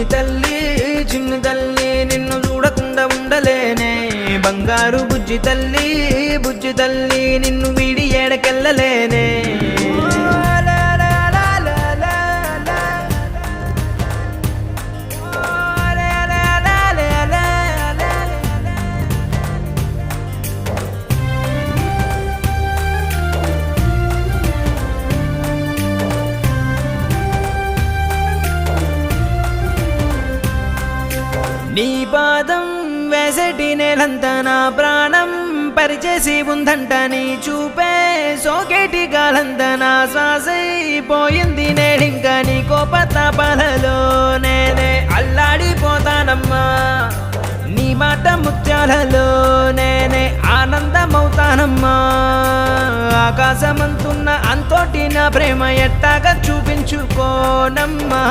చిన్ని తల్లి నిన్ను చూడకుండా ఉండలేనే బంగారు బుజ్జి తల్లి నిన్ను వీడి ఏడకెళ్ళలేనే నీ పాదం వేసటి నేలంతా నా ప్రాణం పరిచేసి ఉందంట నీ చూపే సోకేటి గాలంతా నా శ్వాసైపోయింది నేడింకా నీ కోపతాపాలలో నేనే అల్లాడిపోతానమ్మా నీ మాట ముత్యాలలో నేనే ఆనందమవుతానమ్మా ఆకాశమంతున్న అంతోటి నా ప్రేమ ఎట్టాగా చూపించుకోనమ్మా